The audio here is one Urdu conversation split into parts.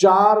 4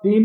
3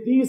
30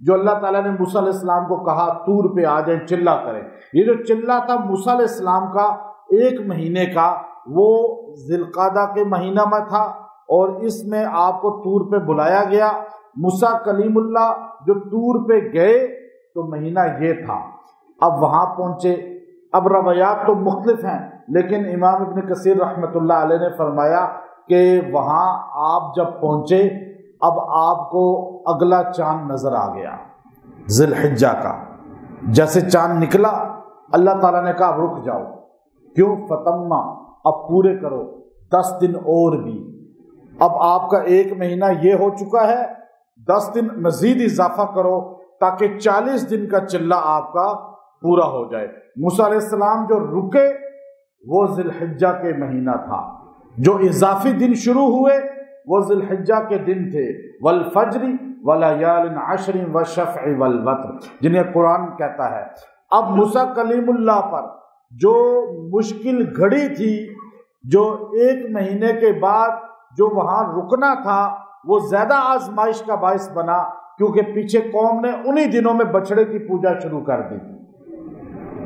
جو اللہ تعالیٰ نے موسیٰ علیہ السلام کو کہا طور پہ آ جائیں چلا کریں، یہ جو چلا تھا موسیٰ علیہ السلام کا 1 مہینے کا، وہ ذی القعدہ کے مہینہ میں تھا، اور اس میں آپ کو طور پہ بلایا گیا۔ موسیٰ کلیم اللہ جو طور پہ گئے تو مہینہ یہ تھا، اب وہاں پہنچے۔ اب روایات تو مختلف ہیں، لیکن امام ابن کثیر رحمۃ اللہ علیہ نے فرمایا کہ وہاں آپ جب پہنچے، اب آپ کو اگلا چاند نظر آ گیا ذی الحجہ کا۔ جیسے چاند نکلا، اللہ تعالیٰ نے کہا اب رک جاؤ، کیوں؟ فتمہ، اب پورے کرو 10 دن اور بھی۔ اب آپ کا 1 مہینہ یہ ہو چکا ہے، 10 دن مزید اضافہ کرو تاکہ 40 دن کا چلہ آپ کا پورا ہو جائے۔ موسیٰ علیہ السلام جو رکے وہ ذی الحجہ کے مہینہ تھا، جو اضافی دن شروع ہوئے وہ ذی الحجہ کے دن تھے، والفجر ولیال عشر والشفع والوتر، جنہیں قرآن کہتا ہے۔ اب موسیٰ کلیم اللہ پر جو مشکل گھڑی تھی، جو 1 مہینے کے بعد جو وہاں رکنا تھا، وہ زیادہ آزمائش کا باعث بنا، کیونکہ پیچھے قوم نے انہی دنوں میں بچڑے کی پوجا شروع کر دی تھی۔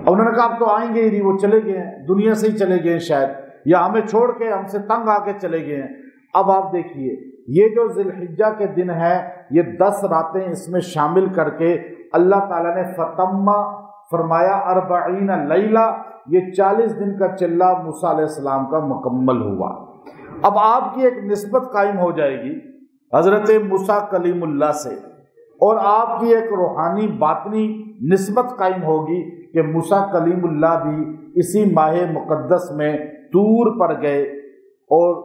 اور انہوں نے کہا اب تو آئیں گے ہی نہیں، وہ چلے گئے ہیں، دنیا سے ہی چلے گئے ہیں شاید، یا ہمیں چھوڑ کے ہم سے تنگ آ کے چلے گئے ہیں۔ اب آپ دیکھیے یہ جو ذی الحجہ کے دن ہے، یہ 10 راتیں اس میں شامل کر کے اللہ تعالیٰ نے فتمہ فرمایا 40 لیلہ، یہ 40 دن کا چلہ موسیٰ علیہ السلام کا مکمل ہوا۔ اب آپ کی ایک نسبت قائم ہو جائے گی حضرت موسیٰ کلیم اللہ سے، اور آپ کی ایک روحانی باطنی نسبت قائم ہوگی کہ موسیٰ کلیم اللہ بھی اسی ماہ مقدس میں طور پر گئے، اور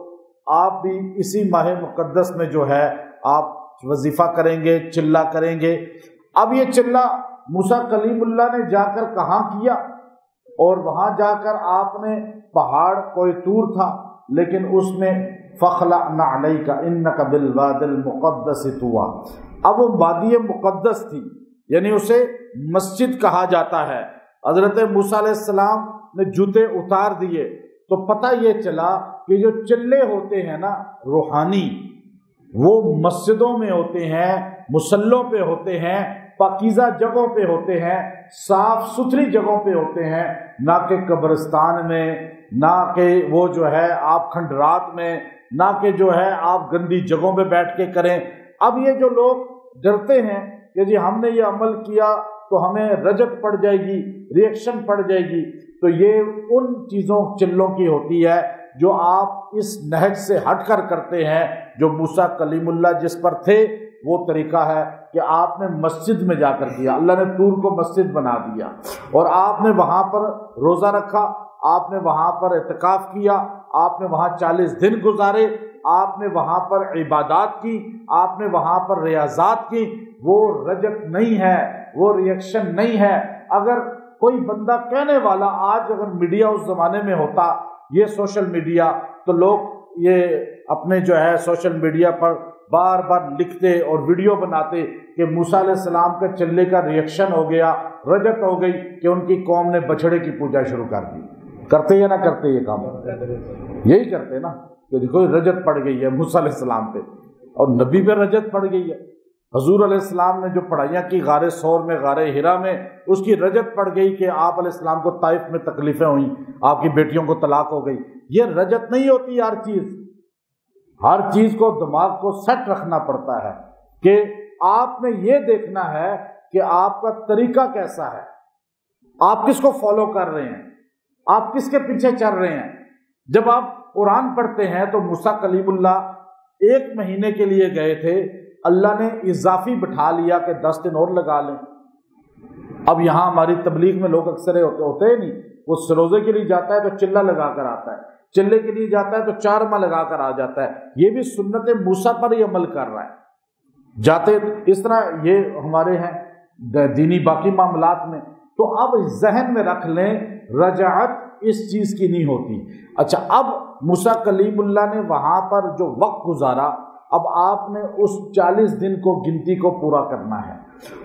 آپ بھی اسی ماہ مقدس میں جو ہے آپ وظیفہ کریں گے، چلہ کریں گے۔ اب یہ چلہ موسیٰ کلیم اللہ نے جا کر کہاں کیا؟ اور وہاں جا کر آپ نے پہاڑ کوئی طور تھا، لیکن اس میں فَخْلَعْنَ عَلَيْكَ إِنَّكَ بِالْوَادِ الْمُقَدَّسِ طُوَىٰ، اب وہ وادی مقدس تھی، یعنی اسے مسجد کہا جاتا ہے۔ حضرت موسیٰ علیہ السلام نے جوتے اتار دیے تو پتہ یہ چلا کہ جو چلے ہوتے ہیں نا روحانی، وہ مسجدوں میں ہوتے ہیں، مصلوں پہ ہوتے ہیں، پاکیزہ جگہوں پہ ہوتے ہیں، صاف ستھری جگہوں پہ ہوتے ہیں، نہ کہ قبرستان میں، نہ کہ وہ جو ہے آپ کھنڈرات میں، نہ کہ جو ہے آپ گندی جگہوں پہ بیٹھ کے کریں۔ اب یہ جو لوگ ڈرتے ہیں کہ جی ہم نے یہ عمل کیا تو ہمیں رجت پڑ جائے گی، ریئیکشن پڑ جائے گی، تو یہ ان چیزوں چلوں کی ہوتی ہے جو آپ اس نہج سے ہٹ کر کرتے ہیں، جو موسیٰ کلیم اللہ جس پر تھے وہ طریقہ ہے کہ آپ نے مسجد میں جا کر کیا۔ اللہ نے طور کو مسجد بنا دیا، اور آپ نے وہاں پر روزہ رکھا، آپ نے وہاں پر اعتکاف کیا، آپ نے وہاں 40 دن گزارے، آپ نے وہاں پر عبادات کی، آپ نے وہاں پر ریاضات کی۔ وہ رجت نہیں ہے، وہ ریئیکشن نہیں ہے۔ اگر کوئی بندہ کہنے والا، آج اگر میڈیا اس زمانے میں ہوتا، یہ سوشل میڈیا، تو لوگ یہ اپنے جو ہے سوشل میڈیا پر بار بار لکھتے اور ویڈیو بناتے کہ موسیٰ علیہ السلام کے چلے کا ریئیکشن ہو گیا، رجت ہو گئی کہ ان کی قوم نے بچھڑے کی پوجا شروع کر دی۔ کرتے یا نہ کرتے یہ کام؟ یہی کرتے نا کہ دیکھو رجت پڑ گئی ہے موسیٰ علیہ السلام پہ، اور نبی پہ رجت پڑ گئی ہے۔ حضور علیہ السلام نے جو پڑھائیاں کی غار ثور میں، غار حرا میں، اس کی رجت پڑ گئی کہ آپ علیہ السلام کو طائف میں تکلیفیں ہوئیں، آپ کی بیٹیوں کو طلاق ہو گئی۔ یہ رجت نہیں ہوتی ہر چیز کو دماغ کو سیٹ رکھنا پڑتا ہے کہ آپ نے یہ دیکھنا ہے کہ آپ کا طریقہ کیسا ہے، آپ کس کو فالو کر رہے ہیں، آپ کس کے پیچھے چل رہے ہیں۔ جب آپ قرآن پڑھتے ہیں تو موسیٰ کلیم اللہ 1 مہینے کے لیے گئے تھے، اللہ نے اضافی بٹھا لیا کہ 10 دن اور لگا لیں۔ اب یہاں ہماری تبلیغ میں لوگ اکثر ہوتے ہیں نہیں، وہ سروزے کے لیے جاتا ہے تو چلہ لگا کر آتا ہے، چلے کے لیے جاتا ہے تو 4 ماہ لگا کر آ جاتا ہے۔ یہ بھی سنت موسیٰ پر ہی عمل کر رہا ہے، جاتے اس طرح یہ ہمارے ہیں دینی باقی معاملات میں۔ تو اب ذہن میں رکھ لیں رجعت اس چیز کی نہیں ہوتی۔ اچھا، اب موسیٰ کلیم اللہ نے وہاں پر جو وقت گزارا، اب آپ نے اس 40 دن کو گنتی کو پورا کرنا ہے۔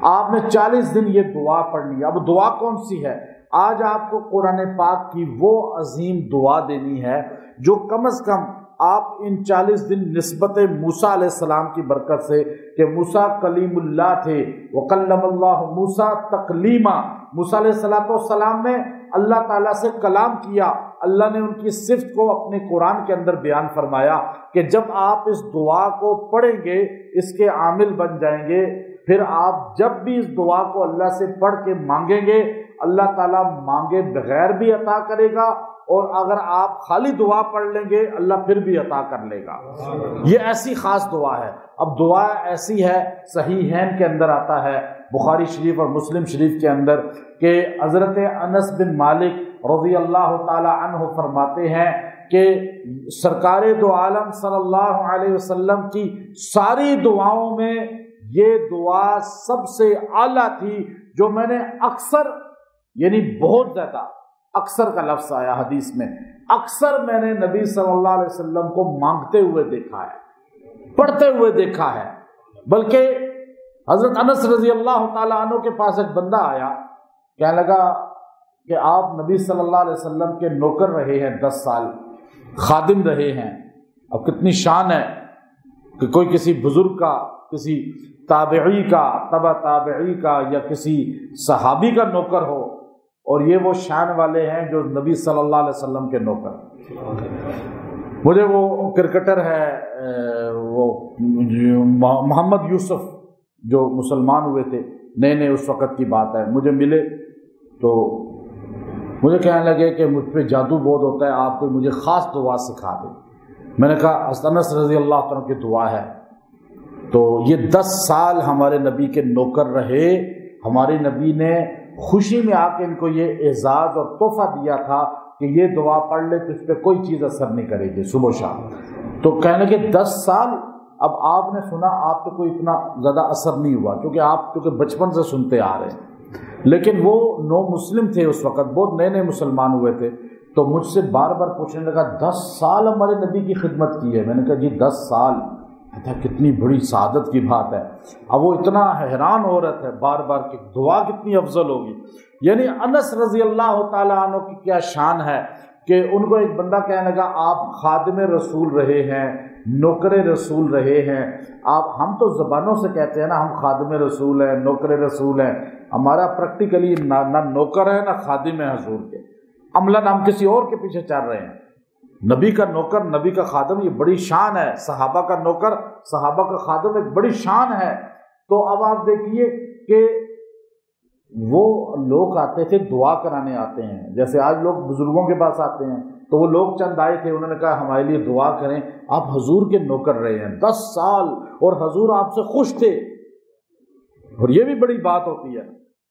آپ نے 40 دن یہ دعا پڑھنی ہے۔ اب دعا کون سی ہے؟ آج آپ کو قرآن پاک کی وہ عظیم دعا دینی ہے جو کم از کم آپ ان 40 دن نسبت موسیٰ علیہ السلام کی برکت سے کہ موسیٰ کلیم اللہ تھے، وَكَلَّمَ اللَّهُ موسیٰ تکلیما، موسیٰ علیہ السلام نے اللہ تعالیٰ سے کلام کیا، اللہ نے ان کی صفت کو اپنے قرآن کے اندر بیان فرمایا کہ جب آپ اس دعا کو پڑھیں گے اس کے عامل بن جائیں گے، پھر آپ جب بھی اس دعا کو اللہ سے پڑھ کے مانگیں گے اللہ تعالیٰ مانگے بغیر بھی عطا کرے گا، اور اگر آپ خالی دعا پڑھ لیں گے اللہ پھر بھی عطا کر لے گا۔ یہ ایسی خاص دعا ہے۔ اب دعا ایسی ہے، صحیحین کے اندر آتا ہے، بخاری شریف اور مسلم شریف کے اندر، کہ حضرت انس بن مالک رضی اللہ تعالی عنہ فرماتے ہیں کہ سرکار دو عالم صلی اللہ علیہ وسلم کی ساری دعاؤں میں یہ دعا سب سے اعلیٰ تھی جو میں نے اکثر، یعنی بہت زیادہ، اکثر کا لفظ آیا حدیث میں، اکثر میں نے نبی صلی اللہ علیہ وسلم کو مانگتے ہوئے دیکھا ہے، پڑھتے ہوئے دیکھا ہے۔ بلکہ حضرت انس رضی اللہ تعالیٰ عنہ کے پاس ایک بندہ آیا، کہنے لگا کہ آپ نبی صلی اللہ علیہ وسلم کے نوکر رہے ہیں، 10 سال خادم رہے ہیں، اب کتنی شان ہے کہ کوئی کسی بزرگ کا، کسی تابعی کا، تبع تابعی کا، یا کسی صحابی کا نوکر ہو، اور یہ وہ شان والے ہیں جو نبی صلی اللہ علیہ وسلم کے نوکر۔ مجھے وہ کرکٹر ہے وہ محمد یوسف جو مسلمان ہوئے تھے نئے نئے، اس وقت کی بات ہے، مجھے ملے تو مجھے کہنے لگے کہ مجھ پہ جادو بہت ہوتا ہے، آپ کو مجھے خاص دعا سکھا دیں۔ میں نے کہا انس رضی اللہ عنہ کی دعا ہے۔ تو یہ 10 سال ہمارے نبی کے نوکر رہے، ہمارے نبی نے خوشی میں آ کے ان کو یہ اعزاز اور تحفہ دیا تھا کہ یہ دعا پڑھ لے تو اس پہ کوئی چیز اثر نہیں کرے گی صبح و شام۔ تو کہنے لگے 10 سال، اب آپ نے سنا آپ پہ کوئی اتنا زیادہ اثر نہیں ہوا کیونکہ بچپن سے سنتے آ رہے ہیں، لیکن وہ نو مسلم تھے اس وقت، بہت نئے نئے مسلمان ہوئے تھے، تو مجھ سے بار بار پوچھنے لگا 10 سال ہمارے نبی کی خدمت کی ہے۔ میں نے کہا جی 10 سال، کہتا کتنی بڑی سعادت کی بات ہے۔ اب وہ اتنا حیران ہو رہا تھا بار بار کہ دعا کتنی افضل ہوگی۔ یعنی انس رضی اللہ تعالیٰ عنہ کی کیا شان ہے کہ ان کو ایک بندہ کہنے لگا آپ خادم رسول رہے ہیں، نوکر رسول رہے ہیں، ہم تو زبانوں سے کہتے ہیں نا ہم خادم رسول ہیں، نوکر رسول ہیں، ہمارا پریکٹیکلی نہ نوکر ہے نہ خادم ہے حضور کے، عملاً ہم کسی اور کے پیچھے چل رہے ہیں۔ نبی کا نوکر، نبی کا خادم، یہ بڑی شان ہے۔ صحابہ کا نوکر، صحابہ کا خادم ایک بڑی شان ہے۔ تو اب آپ دیکھیے کہ وہ لوگ آتے تھے دعا کرانے آتے ہیں، جیسے آج لوگ بزرگوں کے پاس آتے ہیں، تو وہ لوگ چند آئے تھے، انہوں نے کہا ہمارے لیے دعا کریں، آپ حضور کے نوکر رہے ہیں 10 سال اور حضور آپ سے خوش تھے، اور یہ بھی بڑی بات ہوتی ہے۔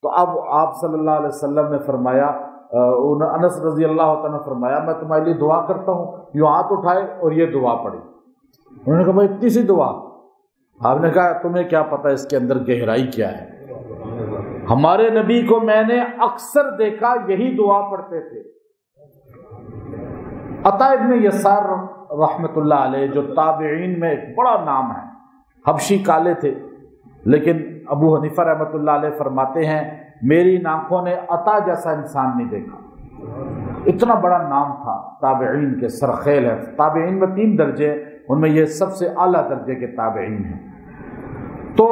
تو اب آپ صلی اللہ علیہ وسلم نے فرمایا، انس رضی اللہ عنہ نے فرمایا میں تمہارے لیے دعا کرتا ہوں، یوں ہاتھ اٹھائے اور یہ دعا پڑھی۔ انہوں نے کہا بھائی اتنی سی دعا؟ آپ نے کہا تمہیں کیا پتہ اس کے اندر گہرائی کیا ہے۔ ہمارے نبی کو میں نے اکثر دیکھا یہی دعا پڑھتے تھے۔ عطا ابن یسار رحمۃ اللہ علیہ جو تابعین میں ایک بڑا نام ہے، حبشی کالے تھے، لیکن ابو حنیفہ رحمۃ اللہ علیہ فرماتے ہیں میری آنکھوں نے عطا جیسا انسان نہیں دیکھا، اتنا بڑا نام تھا، تابعین کے سرخیل ہے۔ تابعین میں 3 درجے، ان میں یہ سب سے اعلیٰ درجے کے تابعین ہیں۔ تو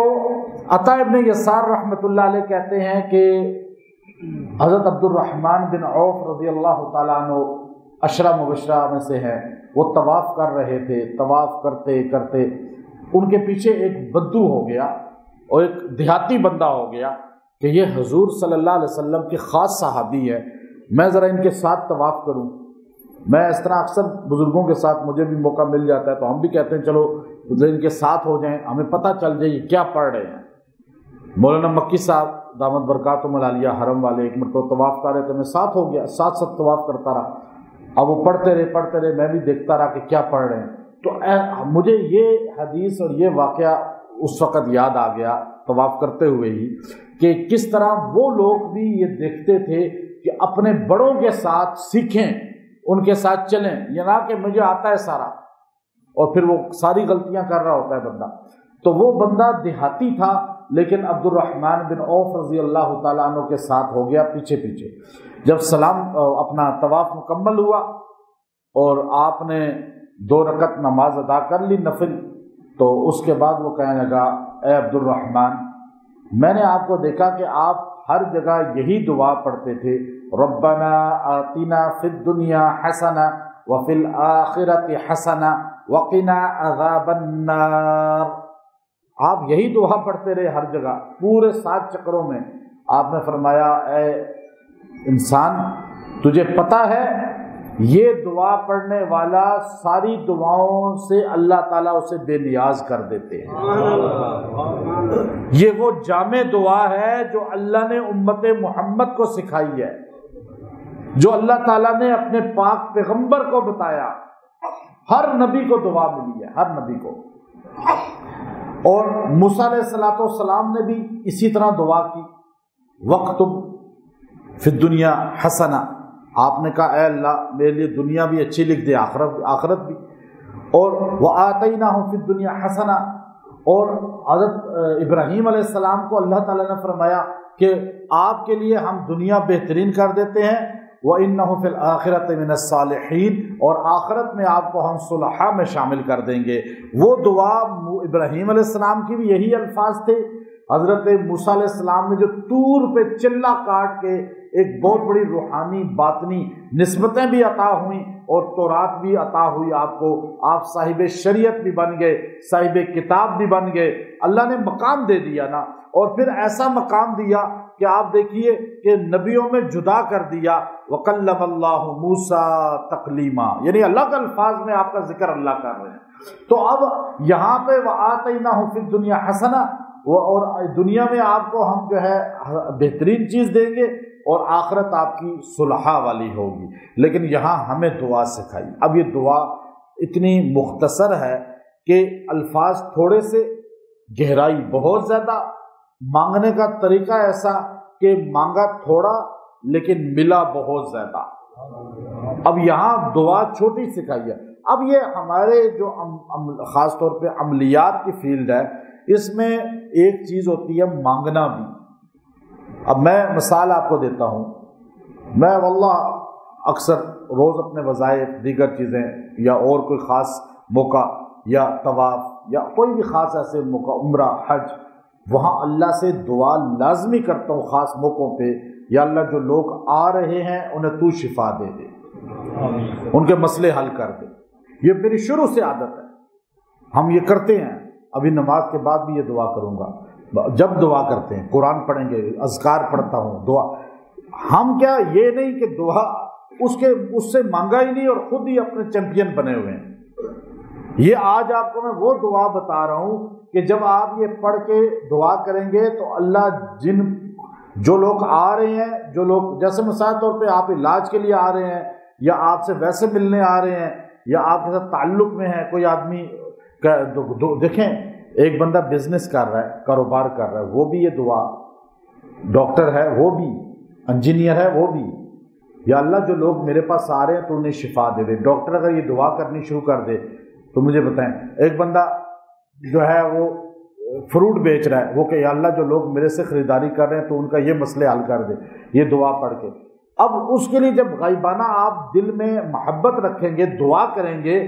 عطا ابن یسار رحمۃ اللہ علیہ کہتے ہیں کہ حضرت عبد الرحمن بن عوف رضی اللہ تعالیٰ عنہ 10 مبشرہ میں سے ہیں، وہ طواف کر رہے تھے، طواف کرتے کرتے ان کے پیچھے ایک بدو ہو گیا اور ایک دیہاتی بندہ ہو گیا کہ یہ حضور صلی اللہ علیہ وسلم کے خاص صحابی ہے، میں ذرا ان کے ساتھ طواف کروں۔ میں اس طرح اکثر بزرگوں کے ساتھ مجھے بھی موقع مل جاتا ہے تو ہم بھی کہتے ہیں چلو ان کے ساتھ ہو جائیں، ہمیں پتہ چل جائے یہ کیا پڑھ رہے ہیں۔ مولانا مکی صاحب دامت برکاتہم العالیہ حرم والے ایک مرتبہ طواف کر رہے تھے، میں ساتھ ہو گیا، ساتھ طواف کرتا رہا۔ اب وہ پڑھتے رہے میں بھی دیکھتا رہا کہ کیا پڑھ رہے ہیں۔ تو مجھے یہ حدیث اور یہ واقعہ اس وقت یاد آ گیا طواف کرتے ہوئے ہی کہ کس طرح وہ لوگ بھی یہ دیکھتے تھے کہ اپنے بڑوں کے ساتھ سیکھیں، ان کے ساتھ چلیں، یہ نہ کہ مجھے آتا ہے سارا اور پھر وہ ساری غلطیاں کر رہا ہوتا ہے بندہ۔ تو وہ بندہ دیہاتی تھا لیکن عبد الرحمن بن عوف رضی اللہ تعالیٰ عنہ کے ساتھ ہو گیا پیچھے پیچھے۔ جب سلام اپنا طواف مکمل ہوا اور آپ نے 2 رکعت نماز ادا کر لی نفل، تو اس کے بعد وہ کہنے لگا اے عبد الرحمن، میں نے آپ کو دیکھا کہ آپ ہر جگہ یہی دعا پڑھتے تھے، ربنا آتنا فی الدنیا حسنہ وفی الآخرۃ حسنہ وقنا عذاب النار۔ آپ یہی دعا پڑھتے رہے ہر جگہ، پورے 7 چکروں میں۔ آپ نے فرمایا اے انسان، تجھے پتہ ہے یہ دعا پڑھنے والا ساری دعاؤں سے اللہ تعالیٰ اسے بے نیاز کر دیتے ہیں۔ یہ وہ جامع دعا ہے جو اللہ نے امت محمد کو سکھائی ہے، جو اللہ تعالیٰ نے اپنے پاک پیغمبر کو بتایا۔ ہر نبی کو دعا ملی ہے، ہر نبی کو۔ اور موسیٰ علیہ السلام نے بھی اسی طرح دعا کی، وَاکتب فی الدنیا حسنہ، آپ نے کہا اے اللہ میرے لیے دنیا بھی اچھی لکھ دے، آخرت بھی۔ اور وَآتَيْنَاهُ فِي الدُّنْيَا حَسَنَةً، اور حضرت ابراہیم علیہ السلام کو اللہ تعالیٰ نے فرمایا کہ آپ کے لیے ہم دنیا بہترین کر دیتے ہیں، وَإِنَّهُ فِي الْآخِرَةِ مِنَ الصَّالِحِينَ، اور آخرت میں آپ کو ہم صلحاء میں شامل کر دیں گے۔ وہ دعا ابراہیم علیہ السلام کی بھی یہی الفاظ تھے۔ حضرت موسیٰ علیہ السلام نے جو طور پہ چلہ کاٹ کے ایک بہت بڑی روحانی باطنی نسبتیں بھی عطا ہوئیں اور تورات بھی عطا ہوئی آپ کو، آپ صاحب شریعت بھی بن گئے، صاحب کتاب بھی بن گئے، اللہ نے مقام دے دیا نا۔ اور پھر ایسا مقام دیا کہ آپ دیکھیے کہ نبیوں میں جدا کر دیا، وَكَلَّمَ اللَّهُ مُوسَىٰ تَكْلِيمًا، یعنی الگ الفاظ میں آپ کا ذکر اللہ کر رہے ہیں۔ تو اب یہاں پہ وَآتَيْنَاهُ فِي الدُّنْيَا حَسَنَةً، اور دنیا میں آپ کو ہم جو ہے بہترین چیز دیں گے اور آخرت آپ کی صلحاء والی ہوگی۔ لیکن یہاں ہمیں دعا سکھائی۔ اب یہ دعا اتنی مختصر ہے کہ الفاظ تھوڑے سے، گہرائی بہت زیادہ، مانگنے کا طریقہ ایسا کہ مانگا تھوڑا لیکن ملا بہت زیادہ۔ اب یہاں دعا چھوٹی سکھائی ہے۔ اب یہ ہمارے جو خاص طور پہ عملیات کی فیلڈ ہے، اس میں ایک چیز ہوتی ہے مانگنا بھی۔ اب میں مثال آپ کو دیتا ہوں، میں واللہ اکثر روز اپنے وظائف، دیگر چیزیں یا اور کوئی خاص موقع یا طواف یا کوئی بھی خاص ایسے موقع، عمرہ، حج، وہاں اللہ سے دعا لازمی کرتا ہوں خاص موقعوں پہ، یا اللہ جو لوگ آ رہے ہیں انہیں تو شفا دے دے، ان کے مسئلے حل کر دے۔ یہ میری شروع سے عادت ہے، ہم یہ کرتے ہیں۔ ابھی نماز کے بعد بھی یہ دعا کروں گا، جب دعا کرتے ہیں، قرآن پڑھیں گے، اذکار پڑھتا ہوں، دعا۔ ہم کیا یہ نہیں کہ دعا اس سے مانگا ہی نہیں اور خود ہی اپنے چیمپئن بنے ہوئے ہیں۔ یہ آج آپ کو میں وہ دعا بتا رہا ہوں کہ جب آپ یہ پڑھ کے دعا کریں گے تو اللہ جو لوگ آ رہے ہیں، جو لوگ جیسے مثال طور پہ آپ علاج کے لیے آ رہے ہیں، یا آپ سے ویسے ملنے آ رہے ہیں، یا آپ کے ساتھ تعلق میں ہے، کوئی آدمی دیکھیں ایک بندہ بزنس کر رہا ہے، کاروبار کر رہا ہے، وہ بھی یہ دعا، ڈاکٹر ہے وہ بھی، انجینئر ہے وہ بھی، یا اللہ جو لوگ میرے پاس آ رہے ہیں تو انہیں شفا دے دے۔ ڈاکٹر اگر یہ دعا کرنی شروع کر دے تو مجھے بتائیں، ایک بندہ جو ہے وہ فروٹ بیچ رہا ہے، وہ کہ یا اللہ جو لوگ میرے سے خریداری کر رہے ہیں تو ان کا یہ مسئلے حل کر دے، یہ دعا پڑھ کے۔ اب اس کے لیے جب غیبانہ آپ دل میں محبت رکھیں گے، دعا کریں گے،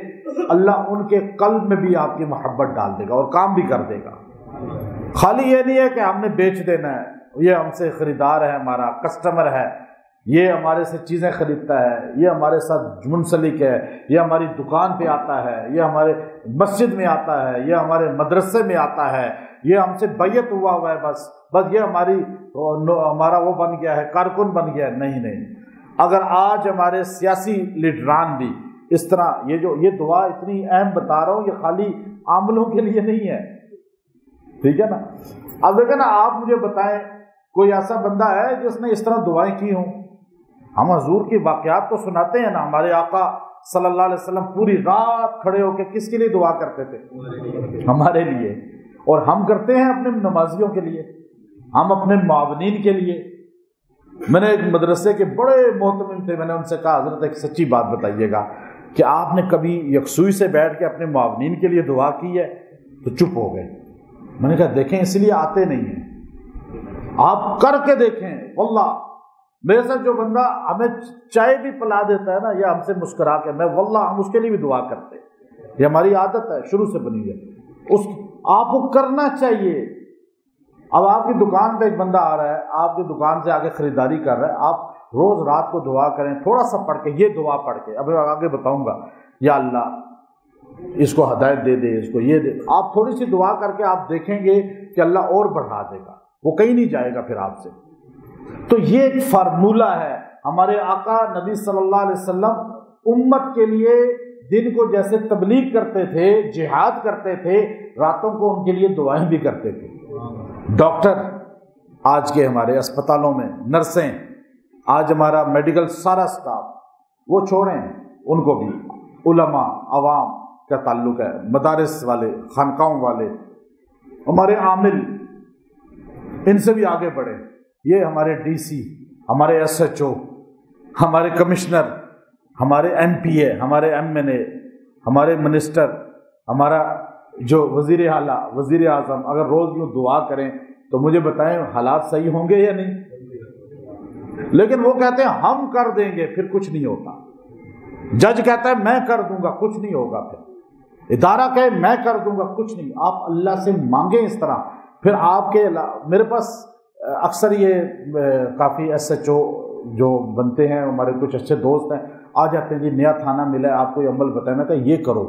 اللہ ان کے قلب میں بھی آپ کی محبت ڈال دے گا اور کام بھی کر دے گا۔ خالی یہ نہیں ہے کہ ہم نے بیچ دینا ہے، یہ ہم سے خریدار ہے، ہمارا کسٹمر ہے، یہ ہمارے سے چیزیں خریدتا ہے، یہ ہمارے ساتھ منسلک ہے، یہ ہماری دکان پہ آتا ہے، یہ ہمارے مسجد میں آتا ہے، یہ ہمارے مدرسے میں آتا ہے، یہ ہم سے بیعت ہوا ہے، بس یہ ہمارا وہ بن گیا ہے، کارکن بن گیا ہے۔ نہیں، اگر آج ہمارے سیاسی لیڈران بھی اس طرح، یہ دعا اتنی اہم بتا رہا ہوں، یہ خالی عاملوں کے لیے نہیں ہے، ٹھیک ہے نا۔ اب دیکھیں نا، آپ مجھے بتائیں کوئی ایسا بندہ ہے جس نے اس طرح دعائیں کی ہوں؟ ہم حضور کی واقعات تو سناتے ہیں نا، ہمارے آقا صلی اللہ علیہ وسلم پوری رات کھڑے ہو کے کس کے لیے دعا کرتے تھے؟ ہمارے لیے، اور ہم کرتے ہیں اپنے نمازیوں کے لیے، ہم اپنے معاونین کے لیے۔ میں نے ایک مدرسے کے بڑے محتمم تھے، میں نے ان سے کہا حضرت ایک سچی بات بتائیے گا کہ آپ نے کبھی یکسوئی سے بیٹھ کے اپنے معاونین کے لیے دعا کی ہے؟ تو چپ ہو گئے۔ میں نے کہا دیکھیں اس لیے آتے نہیں ہیں، آپ کر کے دیکھیں۔ واللہ میرے ساتھ جو بندہ ہمیں چائے بھی پلا دیتا ہے نا، یا ہم سے مسکرا کے، میں واللہ ہم اس کے لیے بھی دعا کرتے ہیں۔ یہ ہماری عادت ہے، شروع سے بنی ہے، اس آپ کو کرنا چاہیے۔ اب آپ کی دکان پہ ایک بندہ آ رہا ہے، آپ کی دکان سے آگے خریداری کر رہا ہے، آپ روز رات کو دعا کریں، تھوڑا سا پڑھ کے، یہ دعا پڑھ کے، اب آگے بتاؤں گا، یا اللہ اس کو ہدایت دے دے، اس کو یہ دے، آپ تھوڑی سی دعا کر کے آپ دیکھیں گے کہ اللہ اور بڑھا دے گا، وہ کہیں نہیں جائے گا پھر آپ سے۔ تو یہ ایک فارمولہ ہے۔ ہمارے آقا نبی صلی اللہ علیہ وسلم امت کے لیے دن کو جیسے تبلیغ کرتے تھے، جہاد کرتے تھے، راتوں کو ان کے لیے دعائیں بھی کرتے تھے۔ ڈاکٹر آج کے ہمارے اسپتالوں میں، نرسیں، آج ہمارا میڈیکل سارا سٹاف، وہ چھوڑیں ان کو بھی، علماء عوام کا تعلق ہے، مدارس والے، خانقاہوں والے، ہمارے عامل، ان سے بھی آگے بڑھیں۔ یہ ہمارے ڈی سی، ہمارے ایس ایچ او، ہمارے کمشنر، ہمارے ایم پی اے، ہمارے ایم این اے، ہمارے منسٹر، ہمارا جو وزیر اعلیٰ، وزیر اعظم، اگر روز یوں دعا کریں تو مجھے بتائیں حالات صحیح ہوں گے یا نہیں؟ لیکن وہ کہتے ہیں ہم کر دیں گے، پھر کچھ نہیں ہوتا۔ جج کہتا ہے میں کر دوں گا، کچھ نہیں ہوگا۔ پھر ادارہ کہے میں کر دوں گا، کچھ نہیں۔ آپ اللہ سے مانگیں اس طرح۔ پھر آپ کے میرے پاس اکثر یہ کافی ایس ایچ او جو بنتے ہیں، ہمارے کچھ اچھے دوست ہیں، آ جاتے ہیں، جی نیا تھانہ ملا ہے، آپ کو یہ عمل بتائیں۔ میں کہا یہ کرو،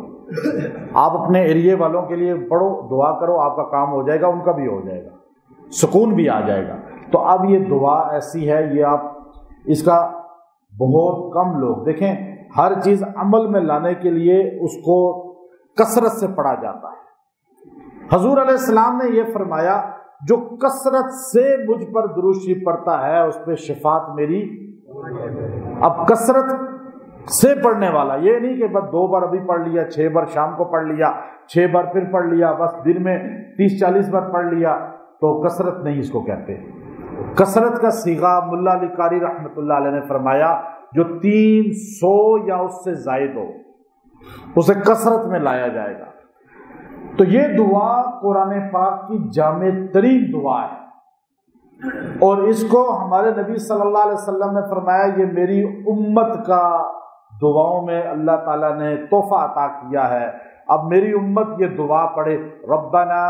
آپ اپنے ایریے والوں کے لیے پڑھو، دعا کرو، آپ کا کام ہو جائے گا، ان کا بھی ہو جائے گا، سکون بھی آ جائے گا۔ تو اب یہ دعا ایسی ہے، یہ آپ اس کا بہت کم لوگ دیکھیں، ہر چیز عمل میں لانے کے لیے اس کو کثرت سے پڑھا جاتا ہے۔ حضور علیہ السلام نے یہ فرمایا جو کثرت سے مجھ پر درود شریف پڑھتا ہے اس پہ شفاعت میری۔ اب کثرت سے پڑھنے والا یہ نہیں کہ بس 2 بار ابھی پڑھ لیا، 6 بار شام کو پڑھ لیا، 6 بار پھر پڑھ لیا، بس دن میں 30-40 بار پڑھ لیا، تو کثرت نہیں اس کو کہتے۔ کثرت کا صیغہ ملا علی قاری رحمۃ اللہ علیہ نے فرمایا جو 300 یا اس سے زائد ہو، اسے کثرت میں لایا جائے گا۔ تو یہ دعا قرآن پاک کی جامع ترین دعا ہے، اور اس کو ہمارے نبی صلی اللہ علیہ وسلم نے فرمایا یہ میری امت کا دعاؤں میں اللہ تعالیٰ نے تحفہ عطا کیا ہے۔ اب میری امت یہ دعا پڑھے، ربنا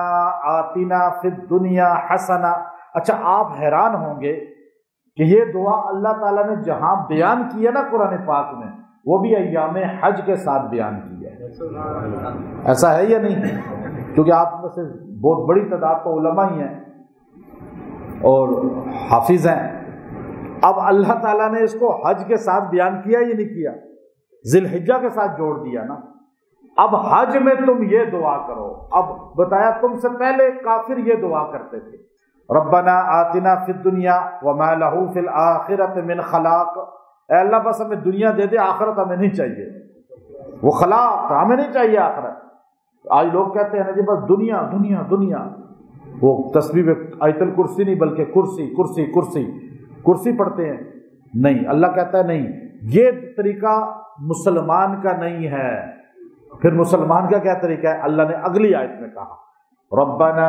آتنا فی الدنیا حسنہ۔ اچھا آپ حیران ہوں گے کہ یہ دعا اللہ تعالیٰ نے جہاں بیان کی ہے نا قرآن پاک میں، وہ بھی ایام حج کے ساتھ بیان کی ہے۔ ایسا ہے یا نہیں؟ کیونکہ آپ میں سے بہت بڑی تعداد تو علماء ہی ہیں اور حافظ ہیں۔ اب اللہ تعالیٰ نے اس کو حج کے ساتھ بیان کیا یا نہیں کیا؟ ذی الحجہ کے ساتھ جوڑ دیا نا۔ اب حج میں تم یہ دعا کرو۔ اب بتایا تم سے پہلے کافر یہ دعا کرتے تھے، ربنا آتنا فی الدنیا وما لہ فی الآخرۃ من خلاق۔ اے اللہ بس ہمیں دنیا دے دے، آخرت ہمیں نہیں چاہیے۔ وہ خلاق ہمیں نہیں چاہیے آخرت۔ آج لوگ کہتے ہیں نا جی بس دنیا دنیا دنیا، وہ تسبیح آیت الکرسی نہیں بلکہ کرسی کرسی کرسی کرسی پڑھتے ہیں۔ نہیں، اللہ کہتا ہے نہیں، یہ طریقہ مسلمان کا نہیں ہے۔ پھر مسلمان کا کیا طریقہ ہے؟ اللہ نے اگلی آیت میں کہا ربنا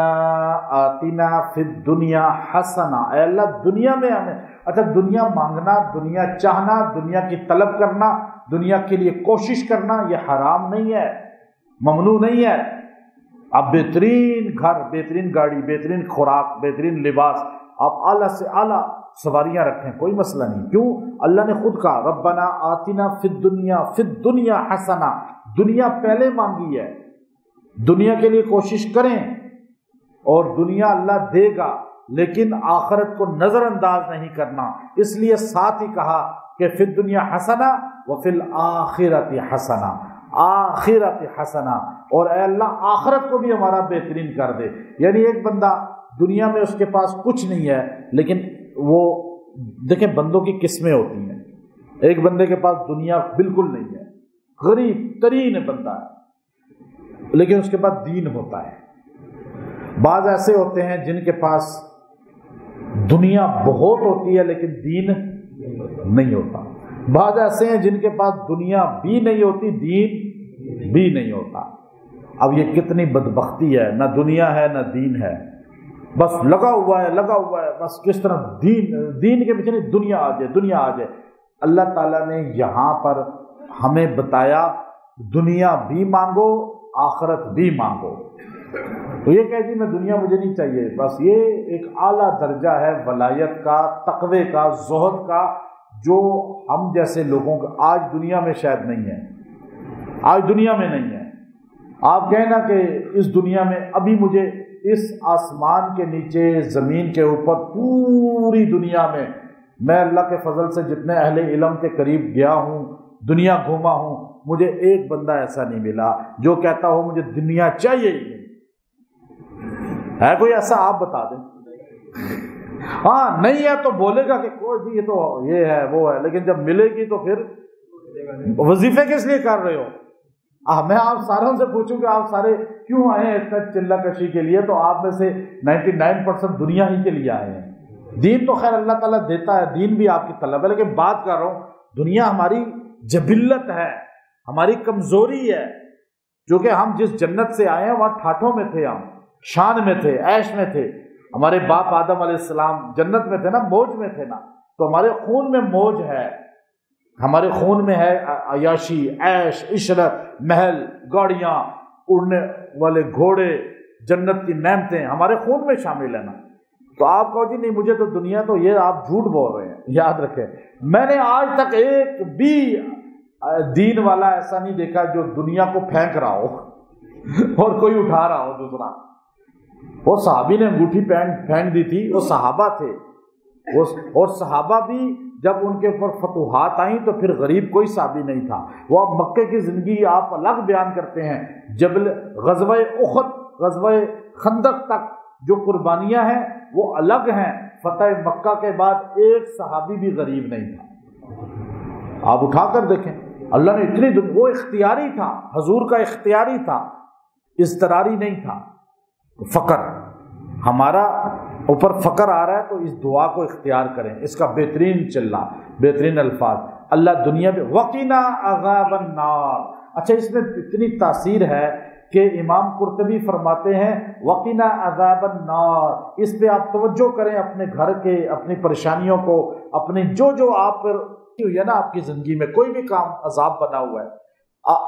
آتنا فی الدنیا حسنہ۔ اے اللہ دنیا میں ہمیں، اچھا دنیا مانگنا، دنیا چاہنا، دنیا کی طلب کرنا، دنیا کے لیے کوشش کرنا یہ حرام نہیں ہے، ممنوع نہیں ہے۔ آپ بہترین گھر، بہترین گاڑی، بہترین خوراک، بہترین لباس، آپ اعلیٰ سے اعلیٰ سواریاں رکھیں، کوئی مسئلہ نہیں۔ کیوں؟ اللہ نے خود کہا ربنا آتنا فی الدنیا، فی الدنیا حسنہ۔ دنیا پہلے مانگی ہے، دنیا کے لیے کوشش کریں، اور دنیا اللہ دے گا، لیکن آخرت کو نظر انداز نہیں کرنا۔ اس لیے ساتھ ہی کہا کہ فی الدنیا حسنہ وفی الآخرۃ حسنہ، آخرت حسنہ، اور اے اللہ آخرت کو بھی ہمارا بہترین کر دے۔ یعنی ایک بندہ دنیا میں اس کے پاس کچھ نہیں ہے، لیکن وہ دیکھیں بندوں کی قسمیں ہوتی ہیں، ایک بندے کے پاس دنیا بالکل نہیں ہے، غریب ترین بندہ ہے، لیکن اس کے پاس دین ہوتا ہے۔ بعض ایسے ہوتے ہیں جن کے پاس دنیا بہت ہوتی ہے لیکن دین نہیں ہوتا۔ بعض ایسے ہیں جن کے پاس دنیا بھی نہیں ہوتی، دین بھی نہیں ہوتا۔ اب یہ کتنی بدبختی ہے، نہ دنیا ہے نہ دین ہے، بس لگا ہوا ہے لگا ہوا ہے، بس کس طرح دین کے پیچھے نہیں، دنیا آ جائے دنیا آ جائے۔ اللہ تعالیٰ نے یہاں پر ہمیں بتایا دنیا بھی مانگو آخرت بھی مانگو. تو یہ کہ جی میں دنیا مجھے نہیں چاہیے، بس یہ ایک اعلیٰ درجہ ہے ولایت کا، تقوی کا، زہد کا، جو ہم جیسے لوگوں کا آج دنیا میں شاید نہیں ہے. آج دنیا میں نہیں ہے. آپ کہیں نا کہ اس دنیا میں ابھی مجھے اس آسمان کے نیچے زمین کے اوپر پوری دنیا میں اللہ کے فضل سے جتنے اہل علم کے قریب گیا ہوں، دنیا گھوما ہوں، مجھے ایک بندہ ایسا نہیں ملا جو کہتا ہو مجھے دنیا چاہیے ہی نہیں. ہے کوئی ایسا؟ آپ بتا دیں. ہاں نہیں ہے تو بولے گا کہ کوئی جی یہ تو یہ ہے وہ ہے، لیکن جب ملے گی تو پھر وظیفے کس لیے کر رہے ہو؟ میں آپ ساروں سے پوچھوں کہ آپ سارے کیوں آئے ہیں اتنا چلہ کشی کے لیے، تو آپ میں سے 99% دنیا ہی کے لیے آئے ہیں. دین تو خیر اللہ تعالیٰ دیتا ہے، دین بھی آپ کی طلب ہے، لیکن بات کر رہا ہوں دنیا ہماری جبلت ہے، ہماری کمزوری ہے. جو کہ ہم جس جنت سے آئے ہیں وہاں ٹھاٹھوں میں تھے، ہم شان میں تھے، عیش میں تھے. ہمارے باپ آدم علیہ السلام جنت میں تھے نا، موج میں تھے نا. تو ہمارے خون میں موج ہے، ہمارے خون میں ہے عیاشی، عیش، عشرت، محل، گاڑیاں، اڑنے والے گھوڑے، جنت کی نعمتیں ہمارے خون میں شامل ہیں نا. تو آپ کہو جی نہیں مجھے تو دنیا، تو یہ آپ جھوٹ بول رہے ہیں. یاد رکھیں میں نے آج تک ایک بھی دین والا ایسا نہیں دیکھا جو دنیا کو پھینک رہا ہو اور کوئی اٹھا رہا ہو دوسرا. وہ صحابی نے انگوٹھی پھینک دی تھی، وہ صحابہ تھے. اور صحابہ بھی جب ان کے اوپر فتوحات آئیں تو پھر غریب کوئی صحابی نہیں تھا. وہ اب مکے کی زندگی آپ الگ بیان کرتے ہیں. جبل غزوہ احد، غزوہ خندق تک جو قربانیاں ہیں وہ الگ ہیں. فتح مکہ کے بعد ایک صحابی بھی غریب نہیں تھا. آپ اٹھا کر دیکھیں اللہ نے اتنی وہ اختیاری تھا، حضور کا اختیاری تھا، اضطراری نہیں تھا. فقر ہمارا اوپر فقر آ رہا ہے تو اس دعا کو اختیار کریں. اس کا بہترین چلہ، بہترین الفاظ اللہ دنیا میں وقنا عذاب النار. اچھا اس میں اتنی تاثیر ہے کہ امام قرطبی فرماتے ہیں وقنا عذاب النار. اس پہ آپ توجہ کریں، اپنے گھر کے، اپنی پریشانیوں کو، اپنی جو آپ پر ہوئی ہے نا آپ کی زندگی میں، کوئی بھی کام عذاب بنا ہوا ہے،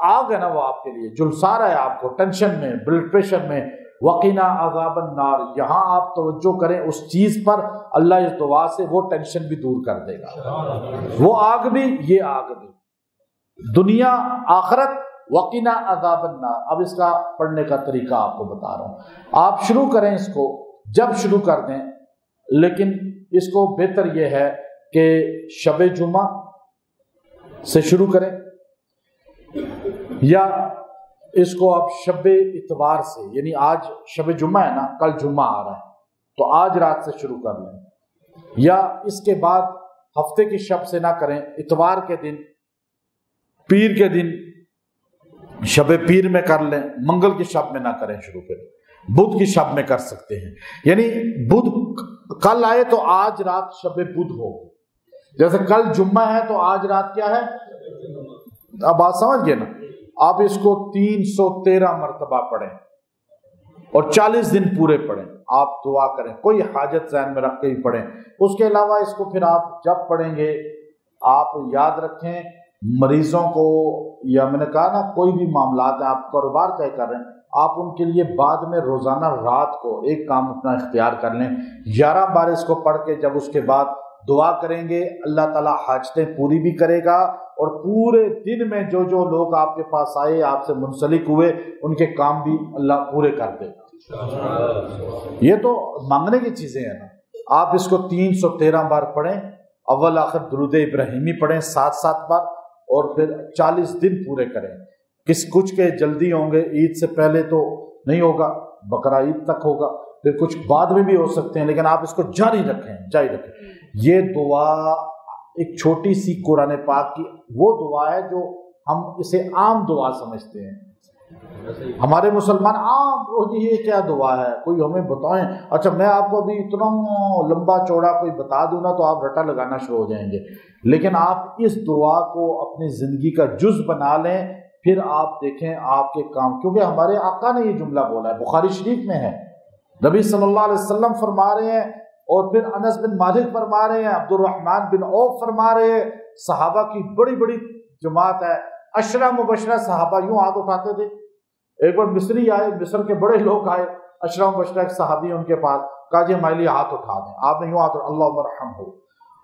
آگ ہے نا وہ آپ کے لیے، جلسا رہا ہے آپ کو، ٹینشن میں، بلڈ پریشر میں. وقنا عذاب النار، یہاں آپ توجہ کریں اس چیز پر، اللہ اس دعا سے وہ ٹینشن بھی دور کر دے گا. وہ آگ بھی، یہ آگ بھی، دنیا آخرت. وقنا عذاب النار. اب اس کا پڑھنے کا طریقہ آپ کو بتا رہا ہوں. آپ شروع کریں اس کو جب شروع کر دیں، لیکن اس کو بہتر یہ ہے کہ شب جمعہ سے شروع کریں، یا اس کو آپ شب اتوار سے، یعنی آج شب جمعہ ہے نا، کل جمعہ آ رہا ہے تو آج رات سے شروع کر لیں، یا اس کے بعد ہفتے کی شب سے نہ کریں، اتوار کے دن، پیر کے دن شب پیر میں کر لیں، منگل کی شب میں نہ کریں، شروع کریں، بدھ کی شب میں کر سکتے ہیں. یعنی بدھ کل آئے تو آج رات شب بدھ ہو. جیسے کل جمعہ ہے تو آج رات کیا ہے؟ اب بات سمجھ گئے نا. آپ اس کو 313 مرتبہ پڑھیں اور 40 دن پورے پڑھیں. آپ دعا کریں، کوئی حاجت ذہن میں رکھ کے ہی پڑھیں. اس کے علاوہ اس کو پھر آپ جب پڑھیں گے آپ یاد رکھیں مریضوں کو، یا میں نے کہا نا کوئی بھی معاملات ہیں، آپ کاروبار طے کر رہے ہیں، آپ ان کے لیے بعد میں روزانہ رات کو ایک کام اپنا اختیار کر لیں. 11 بار اس کو پڑھ کے جب اس کے بعد دعا کریں گے، اللہ تعالیٰ حاجتیں پوری بھی کرے گا، اور پورے دن میں جو لوگ آپ کے پاس آئے، آپ سے منسلک ہوئے، ان کے کام بھی اللہ پورے کر دے گا. یہ تو مانگنے کی چیزیں ہیں نا. آپ اس کو 313 بار پڑھیں، اول آخر درود ابراہیمی پڑھیں 7 بار، اور پھر 40 دن پورے کریں. کچھ کے جلدی ہوں گے، عید سے پہلے تو نہیں ہوگا، بقرہ عید تک ہوگا، پھر کچھ بعد میں بھی ہو سکتے ہیں، لیکن آپ اس کو جاری رکھیں. یہ دعا ایک چھوٹی سی قرآن پاک کی وہ دعا ہے جو ہم اسے عام دعا سمجھتے ہیں. ہمارے مسلمان عام یہ کیا دعا ہے، کوئی ہمیں بتائیں. اچھا میں آپ کو ابھی اتنا لمبا چوڑا کوئی بتا دوں نا تو آپ رٹا لگانا شروع ہو جائیں گے. لیکن آپ اس دعا کو اپنی زندگی کا جز بنا لیں، پھر آپ دیکھیں آپ کے کام. کیونکہ ہمارے آقا نے یہ جملہ بولا ہے، بخاری شریف میں ہے، نبی صلی اللہ علیہ وسلم فرما رہے ہیں، اور پھر انس بن مالک فرما رہے ہیں، عبد الرحمن بن عوف فرما رہے ہیں، صحابہ کی بڑی بڑی جماعت ہے عشرہ مبشرہ صحابہ یوں ہاتھ اٹھاتے تھے. ایک بار مصری آئے، مصر کے بڑے لوگ آئے، عشرہ مبشرہ ایک صحابی ان کے پاس، کہا جی ہمارے لیے ہاتھ اٹھا دیں. آپ نے یوں ہاتھ اٹھا، اللہم ارحمہ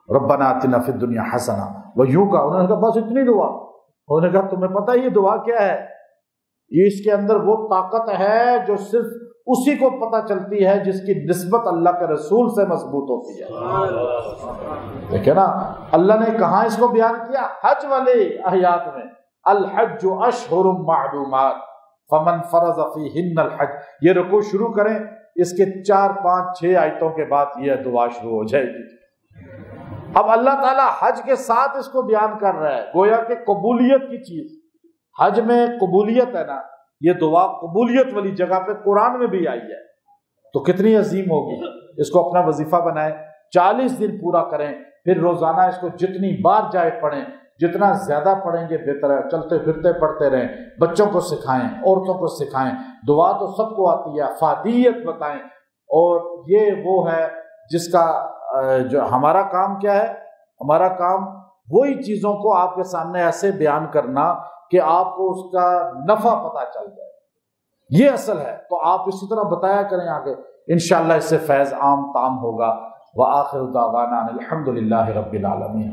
ربنا آتنا فی الدنیا حسنہ، وہ یوں کہا. انہوں نے کہا بس اتنی دعا؟ انہوں نے کہا تمہیں پتہ یہ دعا کیا ہے؟ یہ اس کے اندر وہ طاقت ہے جو صرف اسی کو پتہ چلتی ہے جس کی نسبت اللہ کے رسول سے مضبوط ہوتی ہے. دیکھیں نا اللہ نے کہاں اس کو بیان کیا؟ حج والے آیات میں، الحج اشہر معلومات فمن فرض فیہن الحج. یہ رکوع شروع کریں، اس کے 4 5 6 آیتوں کے بعد یہ دعا شروع ہو جائے گی. اب اللہ تعالیٰ حج کے ساتھ اس کو بیان کر رہا ہے، گویا کہ قبولیت کی چیز. حج میں قبولیت ہے نا، یہ دعا قبولیت والی جگہ پہ قرآن میں بھی آئی ہے، تو کتنی عظیم ہوگی. اس کو اپنا وظیفہ بنائیں، 40 دن پورا کریں، پھر روزانہ اس کو جتنی بار جائے پڑھیں، جتنا زیادہ پڑھیں گے بہتر ہے. چلتے پھرتے پڑھتے رہیں، بچوں کو سکھائیں، عورتوں کو سکھائیں. دعا تو سب کو آتی ہے، افادیت بتائیں. اور یہ وہ ہے جس کا جو ہمارا کام کیا ہے؟ ہمارا کام وہی چیزوں کو آپ کے سامنے ایسے بیان کرنا کہ آپ کو اس کا نفع پتہ چل جائے، یہ اصل ہے. تو آپ اسی طرح بتایا کریں آگے، انشاءاللہ اس سے فیض عام تام ہوگا. وآخر دعوانا الحمدللہ رب العالمین.